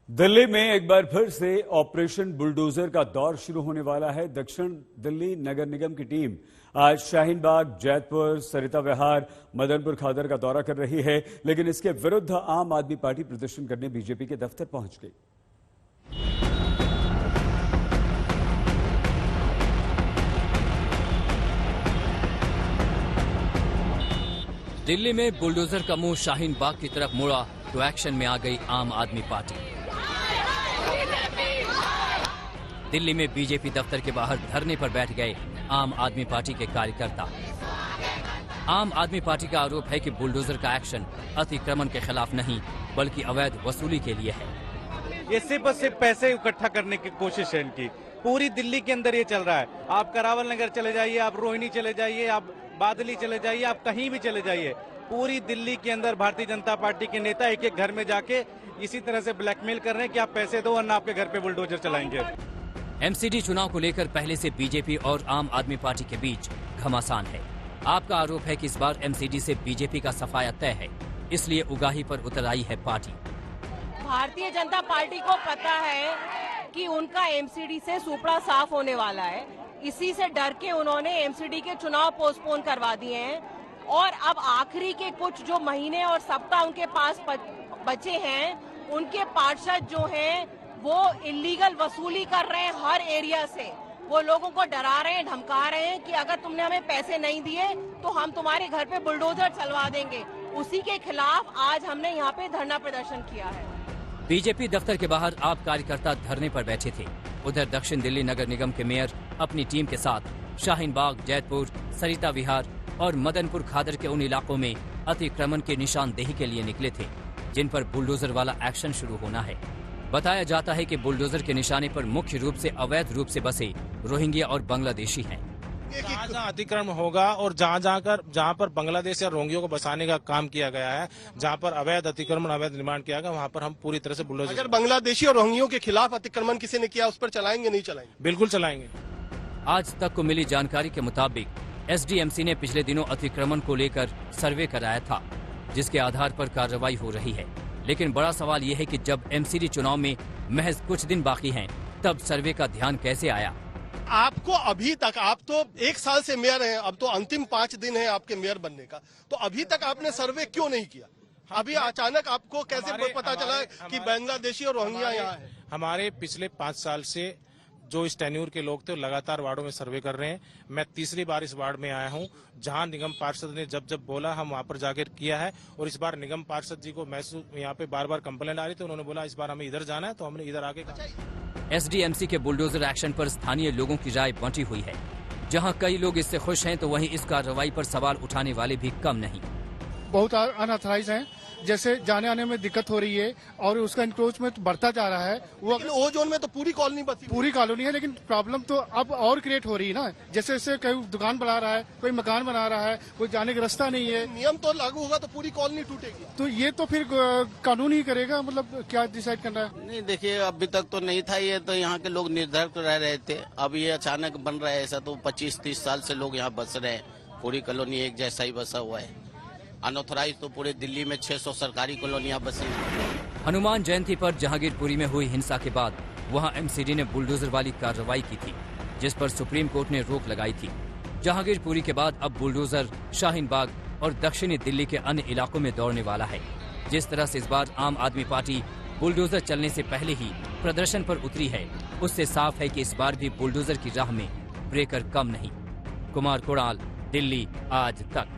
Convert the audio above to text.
दिल्ली में एक बार फिर से ऑपरेशन बुलडोजर का दौर शुरू होने वाला है। दक्षिण दिल्ली नगर निगम की टीम आज शाहीन बाग, जैतपुर, सरिता विहार, मदनपुर खादर का दौरा कर रही है, लेकिन इसके विरुद्ध आम आदमी पार्टी प्रदर्शन करने बीजेपी के दफ्तर पहुंच गई। दिल्ली में बुलडोजर का मुंह शाहीन बाग की तरफ मुड़ा तो एक्शन में आ गई आम आदमी पार्टी। दिल्ली में बीजेपी दफ्तर के बाहर धरने पर बैठ गए आम आदमी पार्टी के कार्यकर्ता। आम आदमी पार्टी का आरोप है कि बुलडोजर का एक्शन अतिक्रमण के खिलाफ नहीं बल्कि अवैध वसूली के लिए है। ये सिर्फ पैसे इकट्ठा करने की कोशिश है इनकी। पूरी दिल्ली के अंदर ये चल रहा है। आप करावल नगर चले जाइए, आप रोहिणी चले जाइए, आप बादली चले जाइए, आप कहीं भी चले जाइए, पूरी दिल्ली के अंदर भारतीय जनता पार्टी के नेता एक एक घर में जाके इसी तरह से ब्लैकमेल कर रहे हैं कि आप पैसे दो वरना आपके घर पे बुलडोजर चलाएंगे। एमसीडी चुनाव को लेकर पहले से बीजेपी और आम आदमी पार्टी के बीच घमासान है। आपका आरोप है कि इस बार एमसीडी से बीजेपी का सफाया तय है, इसलिए उगाही पर उतर आई है पार्टी। भारतीय जनता पार्टी को पता है कि उनका एमसीडी से सुपड़ा साफ होने वाला है, इसी से डर के उन्होंने एमसीडी के चुनाव पोस्टपोन करवा दिए हैं और अब आखिरी के कुछ जो महीने और सप्ताह उनके पास बचे हैं, उनके पार्षद जो हैं वो इलीगल वसूली कर रहे हैं। हर एरिया से वो लोगों को डरा रहे हैं, धमका रहे हैं कि अगर तुमने हमें पैसे नहीं दिए तो हम तुम्हारे घर पे बुलडोजर चलवा देंगे। उसी के खिलाफ आज हमने यहाँ पे धरना प्रदर्शन किया है। बीजेपी दफ्तर के बाहर आप कार्यकर्ता धरने पर बैठे थे। उधर दक्षिण दिल्ली नगर निगम के मेयर अपनी टीम के साथ शाहीन बाग, जैतपुर, सरिता विहार और मदनपुर खादर के उन इलाकों में अतिक्रमण की निशानदेही के लिए निकले थे जिन पर बुलडोजर वाला एक्शन शुरू होना है। बताया जाता है कि बुलडोजर के निशाने पर मुख्य रूप से अवैध रूप से बसे रोहिंग्या और बांग्लादेशी हैं। जहाँ अतिक्रमण होगा और जहाँ पर बांग्लादेश या रोहिंग्या को बसाने का काम किया गया है, जहाँ पर अवैध अतिक्रमण, अवैध निर्माण किया गया, वहाँ पर हम पूरी तरह से बुलडोजर। अगर बांग्लादेशी और रोहिंग्या के खिलाफ अतिक्रमण किसी ने किया, उस पर चलाएंगे नहीं चलाएंगे? बिल्कुल चलाएंगे। आज तक को मिली जानकारी के मुताबिक एसडीएमसी ने पिछले दिनों अतिक्रमण को लेकर सर्वे कराया था, जिसके आधार पर कार्रवाई हो रही है। लेकिन बड़ा सवाल ये है कि जब एमसीडी चुनाव में महज कुछ दिन बाकी हैं, तब सर्वे का ध्यान कैसे आया? आपको अभी तक, आप तो 1 साल से मेयर हैं, अब तो अंतिम 5 दिन है आपके मेयर बनने का, तो अभी तक आपने सर्वे क्यों नहीं किया? अभी अचानक आपको कैसे पता चला कि बांग्लादेशी और रोहिंग्या यहाँ है? हमारे पिछले 5 साल से जो इस टेन्यूर के लोग थे लगातार वार्डों में सर्वे कर रहे हैं। मैं तीसरी बार इस वार्ड में आया हूं, जहां निगम पार्षद ने जब बोला हम वहां पर जाकर किया है। और इस बार निगम पार्षद जी को महसूस यहाँ पे बार कंप्लेंट आ रही थी, उन्होंने बोला इस बार हमें इधर जाना है, तो हमने इधर आगे कहा। एसडीएमसी के बुलडोजर एक्शन पर स्थानीय लोगों की राय बंटी हुई है। जहां कई लोग इससे खुश हैं तो वहीं इस कार्रवाई पर सवाल उठाने वाले भी कम नहीं। बहुत अनऑथराइज हैं, जैसे जाने आने में दिक्कत हो रही है और उसका इंक्रोचमेंट बढ़ता जा रहा है। वो जोन में तो पूरी कॉलोनी बसी, पूरी कॉलोनी है, लेकिन प्रॉब्लम तो अब और क्रिएट हो रही है ना। जैसे जैसे कोई दुकान बना रहा है, कोई मकान बना रहा है, कोई जाने का रास्ता नहीं है। नियम तो लागू होगा तो पूरी कॉलोनी टूटेगी, तो ये तो फिर कानून ही करेगा। मतलब क्या डिसाइड करना है? नहीं, देखिए अभी तक तो नहीं था ये, तो यहाँ के लोग निर्धर रह रहे थे। अब ये अचानक बन रहा है ऐसा, तो 25-30 साल से लोग यहाँ बस रहे हैं। पूरी कॉलोनी एक जैसा ही बसा हुआ है। अनऑथराइज तो पूरे दिल्ली में 600 सरकारी कॉलोनियां बसी। हनुमान जयंती पर जहांगीरपुरी में हुई हिंसा के बाद वहां एमसीडी ने बुलडोजर वाली कार्रवाई की थी, जिस पर सुप्रीम कोर्ट ने रोक लगाई थी। जहांगीरपुरी के बाद अब बुलडोजर शाहीन बाग और दक्षिणी दिल्ली के अन्य इलाकों में दौड़ने वाला है। जिस तरह से इस बार आम आदमी पार्टी बुलडोजर चलने से पहले ही प्रदर्शन पर उतरी है, उससे साफ है कि इस बार भी बुलडोजर की राह में ब्रेकर कम नहीं। कुमार कोड़ाल, दिल्ली आज तक।